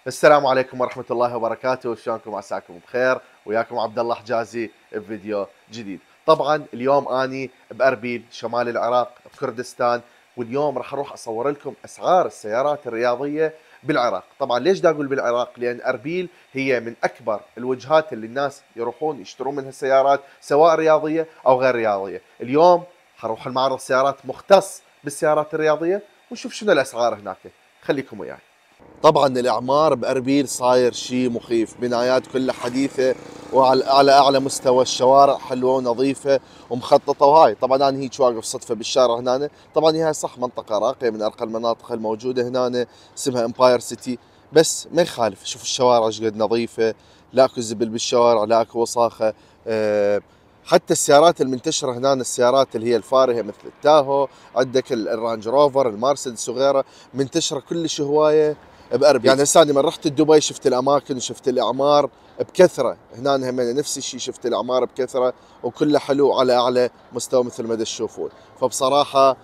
السلام عليكم ورحمة الله وبركاته، شلونكم؟ عساكم بخير، وياكم عبد الله حجازي بفيديو جديد. طبعا اليوم اني باربيل شمال العراق بكردستان، واليوم راح اروح اصور لكم اسعار السيارات الرياضية بالعراق. طبعا ليش دا اقول بالعراق؟ لان اربيل هي من اكبر الوجهات اللي الناس يروحون يشترون منها سيارات سواء رياضية او غير رياضية. اليوم حروح المعرض سيارات مختص بالسيارات الرياضية ونشوف شنو الاسعار هناك. خليكم وياي. طبعا الاعمار باربيل صاير شيء مخيف، بنايات كلها حديثه وعلى اعلى مستوى، الشوارع حلوه ونظيفه ومخططه. وهاي طبعا انا هيك واقف صدفه بالشارع هنا. طبعا هي صح منطقه راقيه من ارقى المناطق الموجوده هنا، اسمها امباير سيتي، بس ما يخالف. شوف الشوارع ايش قد نظيفه، لا اكو زبل بالشوارع، لا اكو وساخه. حتى السيارات المنتشره هنا، السيارات اللي هي الفارهه مثل التاهو، عندك الرانج روفر، المرسيدس وغيرها، منتشره كلش هوايه بأربيل. يعني هسه لما رحت دبي شفت الاماكن وشفت الاعمار بكثره، هنا هم نفس الشيء، شفت الاعمار بكثره وكله حلو على اعلى مستوى مثل ما تشوفون. فبصراحه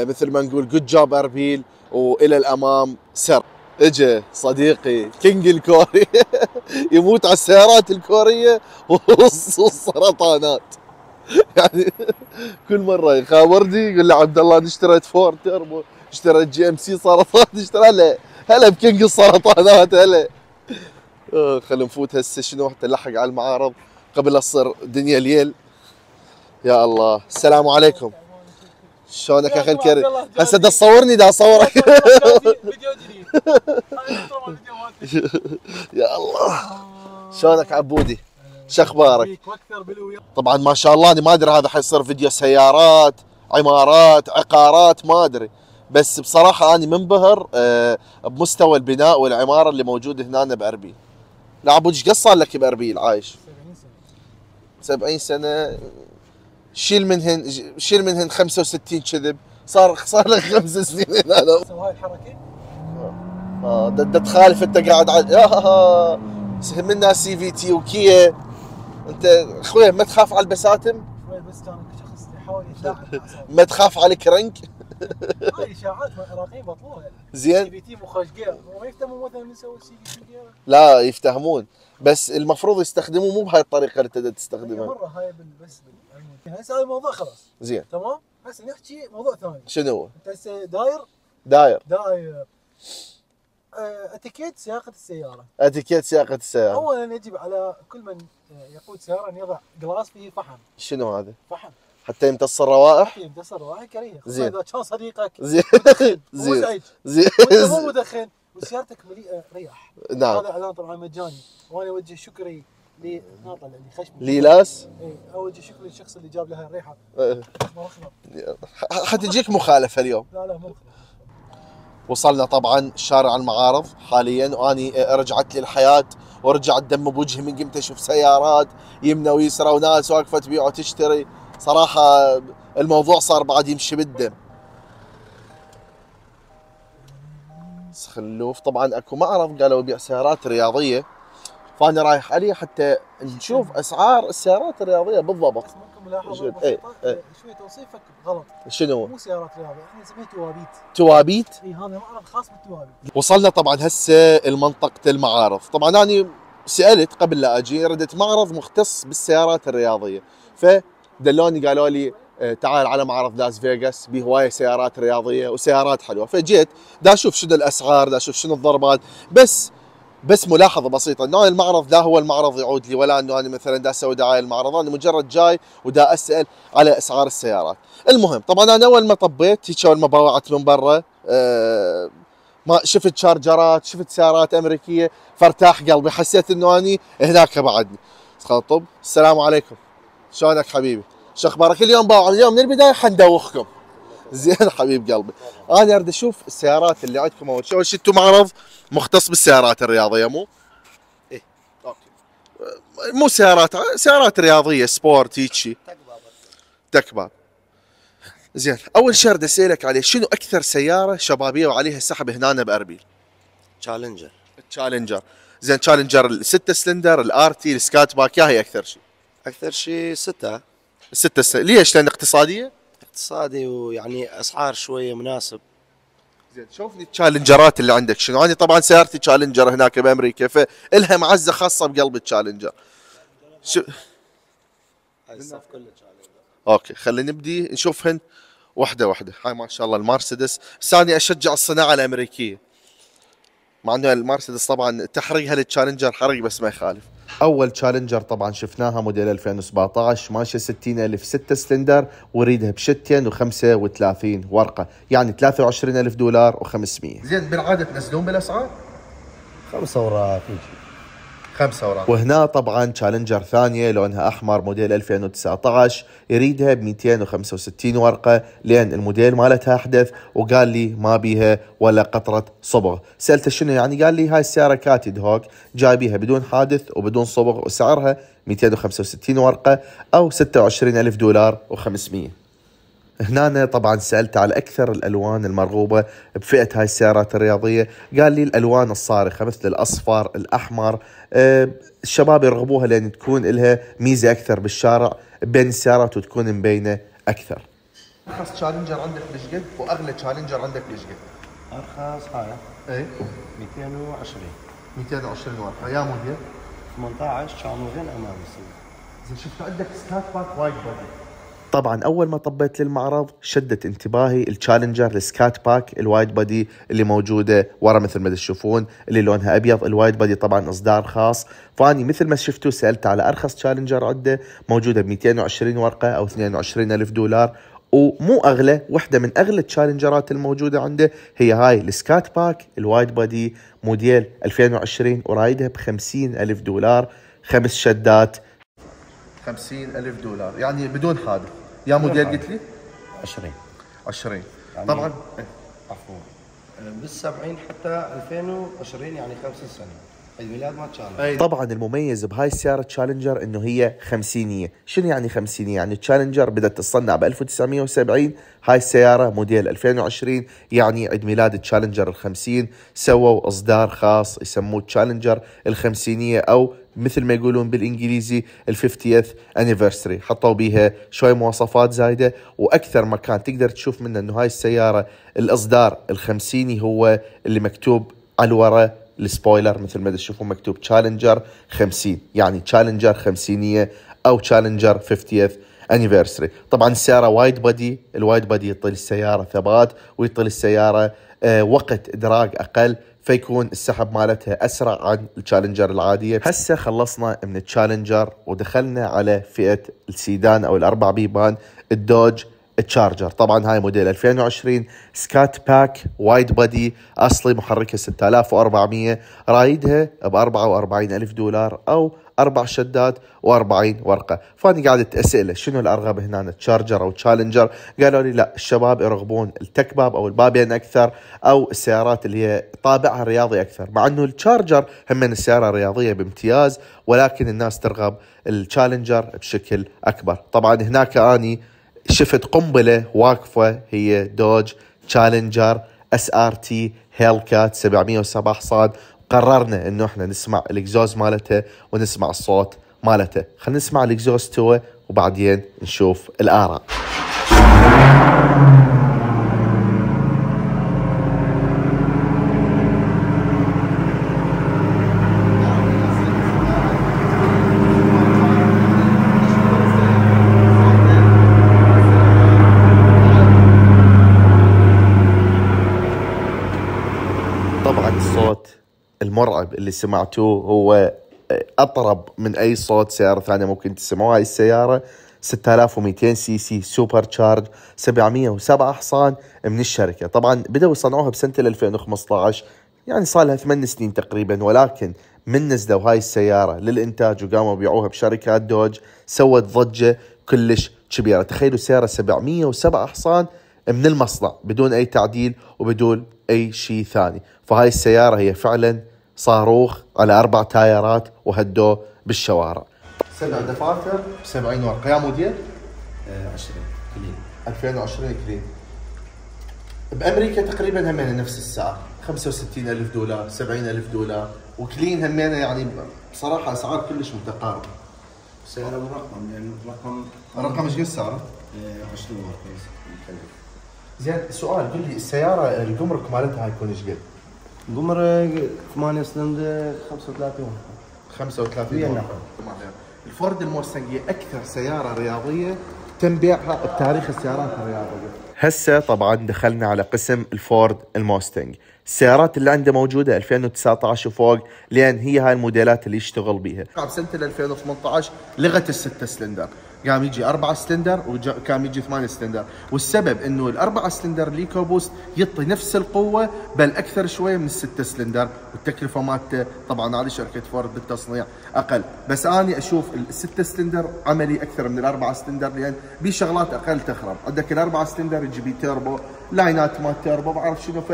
مثل ما نقول جود جوب اربيل، والى الامام سر. اجى صديقي كينج الكوري يموت على السيارات الكوريه والسرطانات. يعني كل مره يخابرني يقول لي عبد الله انا اشتريت فور تيربو، اشتريت جي ام سي سرطان، اشترى هلا بكينج السرطانات هلا. خلينا نفوت هسه شنو حتى نلحق على المعارض قبل لا تصير دنيا ليل. يا الله، السلام عليكم. شلونك اخي الكريم؟ هسه دا تصورني، دا اصورك. فيديو جديد. يا الله، شلونك عبودي؟ شخبارك؟ طبعا ما شاء الله، انا ما ادري هذا حيصير فيديو سيارات، عمارات، عقارات، ما ادري، بس بصراحه انا منبهر بمستوى البناء والعماره اللي موجوده هنا باربيل. لا عبود، ايش قد صار لك باربيل عايش؟ 70 سنه. شيل منهن 65 كذب، صار لك 5 سنين هنا. هاي الحركه ده تخالف، انت قاعد منا سي في تي وكيا. انت اخوي ما تخاف على البساتم؟ شوي، بس كان شخص يحاول يتلاعب بالأعصاب. ما تخاف على الكرنك؟ هاي اشاعات العراقيين بطلوها. زين. سي في تي مو خوش جير، وما يهتموا مثلا نسوي سي في تي جير. لا يفتهمون، بس المفروض يستخدموه مو بهاي الطريقه اللي انت هي تستخدمها. مره هاي بس هسه هذا الموضوع خلاص. زين. تمام. هسه نحكي موضوع ثاني. شنو هو؟ انت هسه داير اتيكيت سياقه السياره. اتيكيت سياقه السياره. اولا يجب على كل من يقود سياره ان يضع جلاس فيه فحم. شنو هذا؟ فحم حتى يمتص الروائح. يمتص الروائح كريهه، زين. اذا كان صديقك زين. مدخن زين. مزعج زين. وانت مو مدخن وسيارتك مليئه رياح. نعم. هذا اعلان طبعا مجاني، وانا اوجه شكري لناطل اللي خشمي ليلاس. اي، اوجه شكري للشخص اللي جاب لها الريحه. مرخمه. حتجيك مخالفه اليوم. لا مو مخلص. وصلنا طبعا شارع المعارض حاليا، واني رجعت لي الحياه ورجعت دم بوجهي من قمت اشوف سيارات يمنى ويسرى وناس واقفه تبيع وتشتري. صراحه الموضوع صار بعد يمشي بالدم. خلوف طبعا اكو معرض قالوا يبيع سيارات رياضيه، فانا رايح عليه حتى نشوف اسعار السيارات الرياضيه بالضبط. بس ممكن ملاحظه شوف. بسيطه، ايه. شوي توصيفك غلط. شنو هو؟ مو سيارات رياضيه، احنا نسميه توابيت. توابيت. اي، هذا معرض خاص بالتوابيت. وصلنا طبعا هسه المنطقة المعارض. طبعا أنا سألت قبل لا أجي، ردت معرض مختص بالسيارات الرياضية، فدلوني قالوا لي تعال على معرض لاس فيغاس، به هواية سيارات رياضية وسيارات حلوة. فجيت دا أشوف شنو الأسعار، دا أشوف شنو الضربات. بس ملاحظة بسيطة، انه المعرض لا هو المعرض يعود لي، ولا انه انا مثلا دا اسوي دعاية المعرض، انا مجرد جاي ودا اسأل على اسعار السيارات. المهم طبعا انا اول ما طبيت هيك، اول ما باوعت من برا ما شفت شارجرات، شفت سيارات امريكيه، فارتاح قلبي، حسيت انه اني هناك بعدني. خطب. السلام عليكم، شلونك حبيبي؟ شو اخبارك؟ اليوم باوع، اليوم من البدايه حندوخكم. زين حبيب قلبي. انا اريد اشوف السيارات اللي عندكم. اول شيء انتم معرض مختص بالسيارات الرياضيه مو؟ ايه. اوكي. مو سيارات رياضيه سبورت هيجي. تكباب. زين، اول شيء اريد اسالك عليه، شنو اكثر سياره شبابيه وعليها سحب هنا باربيل؟ تشالنجر. تشالنجر. زين، تشالنجر الستة سلندر، الار تي، السكات باك، يا هي اكثر شيء؟ اكثر شيء 6. ليش؟ لان اقتصاديه؟ اقتصادي، ويعني اسعار شويه مناسب. زين شوفني التشالنجرات اللي عندك شنو. انا طبعا سيارتي تشالنجر هناك بامريكا، فالها معزه خاصه بقلب التشالنجر. شو هاي الصف كله تشالنجر. اوكي خلينا نبدي نشوفهن واحده واحده. هاي ما شاء الله المرسيدس، بس انا اشجع الصناعه الامريكيه، مع انه المرسيدس طبعا تحريقها للتشالنجر حريق بس ما يخالف. اول تشالنجر طبعا شفناها موديل 2017 ماشيه 60,000 6 سلندر، وريدها بشتين و35 ورقه، يعني $23,000 و500. زين بالعاده تنزلون بالاسعار؟ 5 اوراق يجي 5 اوراق. وهنا طبعا تشالنجر ثانيه لونها احمر موديل 2019 يريدها ب 265 ورقه، لان الموديل مالتها احدث، وقال لي ما بيها ولا قطره صبغ. سالته شنو يعني؟ قال لي هاي السياره كاتد هوك جايبيها بدون حادث وبدون صبغ، وسعرها 265 ورقه او $26,000 و500. هنا طبعا سألت على أكثر الألوان المرغوبة بفئة هاي السيارات الرياضية. قال لي الألوان الصارخة مثل الأصفر الأحمر، الشباب يرغبوها لأن تكون لها ميزة أكثر بالشارع بين السيارات وتكون مبينة أكثر. أرخص تشالنجر عندك ليش قد؟ وأغلى تشالنجر عندك ليش قد؟ ارخص هاي إيه 220 220 ورقة. يا موديل 18 كانوا غير امام السوق. زين شفت عندك سكات باك وايد بودي. طبعا اول ما طبيت للمعرض شدت انتباهي التشالنجر السكات باك الوايد بودي اللي موجوده ورا مثل ما تشوفون، اللي لونها ابيض. الوايد بودي طبعا اصدار خاص، فاني مثل ما شفتوا سالت على ارخص تشالنجر عنده موجوده ب 220 ورقه او $22,000، ومو اغلى. واحده من اغلى التشالنجرات الموجوده عنده هي هاي السكات باك الوايد بودي موديل 2020، ورايدها ب $50,000، 5 شدات $50,000 يعني بدون حادث. يا موديل قلت لي 20 يعني طبعا عفوا بال70 حتى 2020 يعني 50 سنه عيد ميلاد ما تشالنجر. طبعا المميز بهاي السياره تشالنجر انه هي خمسينيه. شنو يعني خمسينيه؟ يعني تشالنجر بدات تصنع ب 1970، هاي السياره موديل 2020 يعني عيد ميلاد تشالنجر ال50. سووا اصدار خاص يسموه تشالنجر الخمسينيه، او مثل ما يقولون بالانجليزي ال50th anniversary. حطوا بيها شوي مواصفات زايده، واكثر مكان تقدر تشوف منه انه هاي السياره الاصدار الخمسيني هو اللي مكتوب على الورا السبويلر مثل ما تشوفون مكتوب تشالنجر 50، يعني تشالنجر خمسينيه او تشالنجر 50th anniversary. طبعا السياره وايد بودي، الوايد بودي يعطي السياره ثبات ويعطي السياره وقت ادراج اقل، فيكون السحب مالتها اسرع عن التشالنجر العاديه. هسه خلصنا من التشالنجر ودخلنا على فئه السيدان او الاربع بيبان الدوج التشارجر. طبعا هاي موديل 2020 سكات باك وايد بودي اصلي، محركها 6400، رايدها ب $44,000 او 4 شدات و40 ورقه. فاني قاعد اساله شنو الارغب هنا تشارجر او تشالنجر؟ قالوا لي لا، الشباب يرغبون التكباب او البابين اكثر، او السيارات اللي هي طابعها رياضي اكثر، مع انه التشارجر هم من السياره رياضيه بامتياز، ولكن الناس ترغب التشالنجر بشكل اكبر. طبعا هناك اني شفت قنبله واقفه هي دوج تشالنجر SRT هيلكات 707 حصان. قررنا انه احنا نسمع الاكزوز مالته ونسمع الصوت مالته. خلينا نسمع الاكزوز تو وبعدين نشوف الاراء. طبعا الصوت المرعب اللي سمعتوه هو اطرب من اي صوت سياره ثانيه ممكن تسمعوها. هاي السياره 6200 سي سي سوبر تشارج، 707 حصان من الشركه. طبعا بدأوا يصنعوها بسنه 2015، يعني صار لها 8 سنين تقريبا، ولكن من نزلوا هاي السياره للانتاج وقاموا بيعوها بشركات دوج سوت ضجه كلش كبيره. تخيلوا سياره 707 حصان من المصنع بدون اي تعديل وبدون اي شيء ثاني. فهاي السياره هي فعلا صاروخ على 4 تايرات وهدوه بالشوارع. 7 دفاتر ب 70 ورقه. يا موديل 20 كلين 2020 كلين. بامريكا تقريبا همينه نفس السعر، $65,000 $70,000، وكلين همينه يعني بصراحه اسعار كلش متقاربه. سعر مرقم يعني رقم الرقم ايش قد سعره؟ 20 ورقه مكلف. زين سؤال، قل لي السياره الجمرك مالتها يكون ايش قد؟ قمر 8 سلندر 35 35 ويا تمام. الفورد الموستنج هي اكثر سياره رياضيه تم بيعها بتاريخ السيارات الرياضيه. هسه طبعا دخلنا على قسم الفورد الموستنج. السيارات اللي عنده موجوده 2019 وفوق، لان هي هاي الموديلات اللي يشتغل بيها. بسنه 2018 لغت الستة سلندر، قام يجي 4 سلندر وكان يجي 8 سلندر، والسبب انه الاربعة سلندر ليكو بوست يعطي نفس القوه بل اكثر شويه من الستة سلندر، والتكلفه مالته طبعا هذه شركه فورد بالتصنيع اقل، بس اني اشوف الستة سلندر عملي اكثر من الاربعة سلندر، لان بي شغلات اقل تخرب. عندك الاربعة سلندر يجي بي تيربو، لاينات مال تيربو بعرف شنو، ف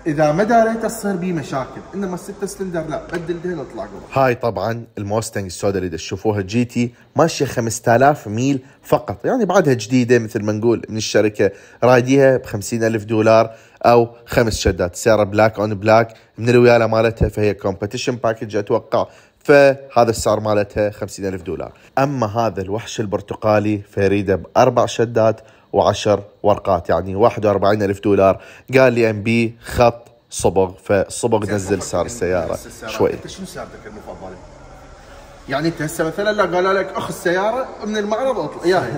اذا ما داريته تصير بيه مشاكل، انما الستة سلندر لا، بدل دهن اطلع قوي. هاي طبعا الموستنج السوداء اللي تشوفوها جي تي ماشيه 5000 ميل فقط، يعني بعدها جديده مثل ما نقول من الشركه، رايديها ب $50,000 او 5 شدات. سياره بلاك اون بلاك من الوياله مالتها، فهي كومبetition باكج اتوقع، فهذا السعر مالتها $50,000. اما هذا الوحش البرتقالي فيريده ب4 شدات و10 ورقات، يعني $41,000. قال لي ام بي خط صبغ، فالصبغ نزل سعر السياره شوي. انت شنو سيارتك المفضله؟ يعني انت هسه مثلا لا قال لك اخذ السياره من المعرض اطلع يا هي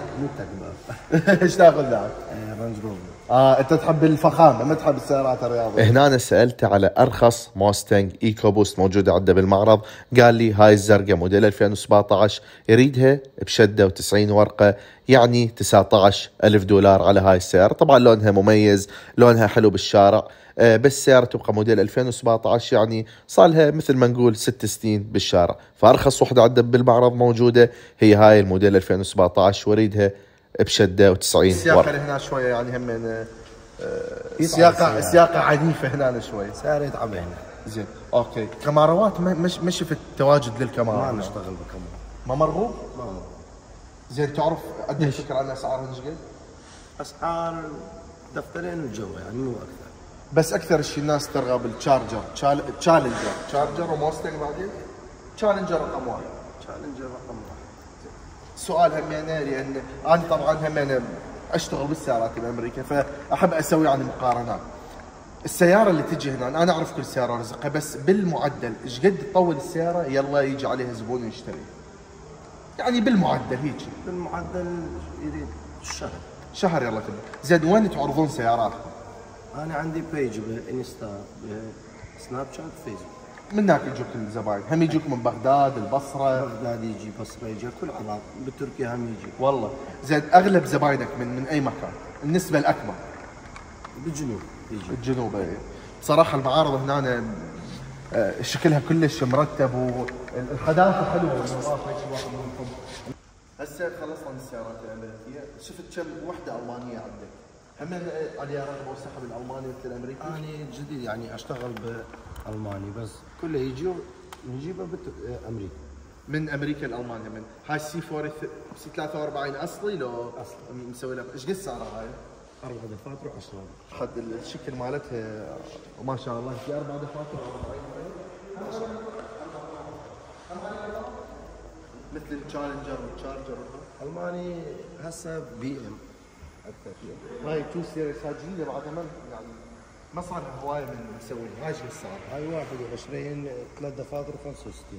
ايش تاخذ لك؟ رانج روفر. انت تحب الفخامه ما تحب السيارات الرياضيه. هنا أنا سالته على ارخص موستنج ايكو بوست موجوده عنده بالمعرض، قال لي هاي الزرقاء موديل 2017 يريدها بشده و90 ورقه، يعني $19,000 على هاي السياره. طبعا لونها مميز، لونها حلو بالشارع، بس سيارة تبقى موديل 2017، يعني صار لها مثل ما نقول 6 سنين بالشارع. فارخص وحده عندنا بالمعرض موجوده هي هاي الموديل 2017 واريدها بشده و90 ورقه. السياقه هنا شويه يعني هم من سياقه عنيفه هنا شوي، سعر يتعب هنا. زين اوكي. كاميرات ما شفت تواجد للكاميرا، ما نشتغل بكاميرا، ما مرغوب؟ ما مرغوب. زين تعرف عندك فكره عن اسعارها ايش قد؟ اسعار دفترين الجو يعني مو اكثر، بس اكثر شيء الناس ترغب بالتشارجر، تشارجر وموستنج بعدين تشالنجر رقم 1. تشالنجر رقم 1. سؤال همينه، لان انا طبعا همينه اشتغل بالسيارات بامريكا، فاحب اسوي يعني مقارنات. السياره اللي تجي هنا انا اعرف كل سياره رزقها، بس بالمعدل ايش قد تطول السياره يلا يجي عليها زبون يشتري؟ يعني بالمعدل هيك. بالمعدل يريد شهر يلا تبي. زين وين تعرضون سياراتكم؟ انا عندي بيج بانستا بسناب شات فيسبوك، من هناك يجوك الزباين، هم يجوك من بغداد، البصره؟ بغداد يجي، بصره يجي، كل عراق، بتركيا هم يجي. والله زين اغلب زباينك من اي مكان؟ النسبه الاكبر بالجنوب يجي. الجنوب اي. بصراحه المعارض هنا شكلها كلش مرتب والحداثه حلوه. هسه خلصنا من السيارات الامريكيه، شفت كم وحده المانيه عندك؟ هم عليها رغبه وسحب الالماني مثل الامريكي؟ انا جديد يعني اشتغل بالماني، بس كله يجي نجيبه بامريكا. من امريكا الالمانيا. من هاي سي 43 اصلي لو اصلي مسوي لها ايش قد سعرها هاي؟ 4 دفاتر و10 حد الشكل مالتها ما شاء الله، في 4 دفاتر مثل التشالنجر والتشارجر. الماني هسه بي ام اكثر. هاي 2 سيريس هاي جديده بعدها يعني ما صار لها هوايه من مسويها. هاي شو السعر؟ هاي 21 3 دفاتر و65.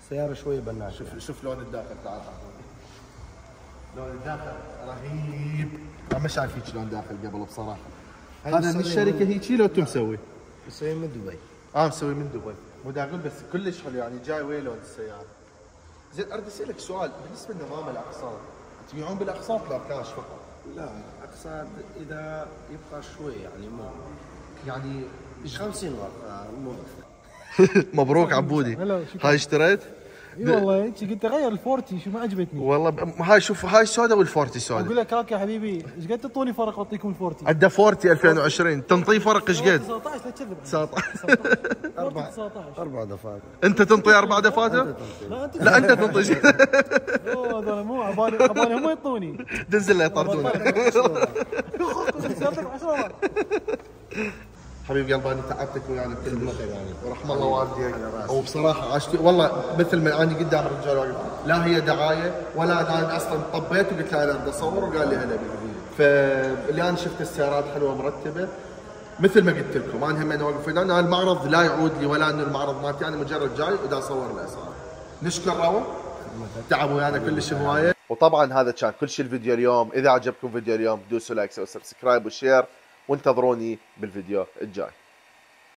سياره شويه بناشه. شوف لون الداخل، تعال لون الداخل رهيب. انا ما شايف هيك لون داخل قبل بصراحه. هذا من الشركه هيك لو انتم مسوي؟ مسوي من دبي. مسوي من دبي. مو دا اقول بس كلش حلو، يعني جاي وين لون السياره. زين اريد اسالك سؤال بالنسبه لنظام الاقساط، تبيعون بالاقساط لا كاش فقط؟ لا اقساط اذا يبقى شوي يعني مو يعني 50 ورقه مو اكثر. مبروك عبودي. هاي اشتريت؟ اي والله هيك قلت اغير الفورتي شو ما عجبتني والله. هاي شوف هاي السوداء والفورتي سوداء. اقول لك هاك يا حبيبي ايش قد تعطوني فرق واعطيكم الفورتي؟ عنده فورتي 2020 تنطيه فرق ايش قد؟ 19 لا تكذب. 4 دفاتر. انت تنطي 4 دفاتر؟ لا انت تنطي. هذول مو عبالي هم يعطوني. دنزل له يطردونه. حبيب قلبي انا تعبتك ويانا كلش ورحم الله والديك. وبصراحه عشت والله مثل ما انا قدام الرجال واقف، لا هي دعايه ولا انا اصلا طبيت وقلت له انا بدي اصور وقال لي هلا بي. فاللي انا شفت السيارات حلوه مرتبه. مثل ما قلت لكم انا هم واقف هنا، أنا المعرض لا يعود لي ولا انه المعرض مالتي، انا مجرد جاي ودا اصور الاسعار. نشكر روى تعبوا ويانا كلش هوايه. وطبعا هذا كان كل شيء الفيديو اليوم. اذا عجبكم فيديو اليوم دوسوا لايك وسبسكرايب وشير، وانتظروني بالفيديو الجاي.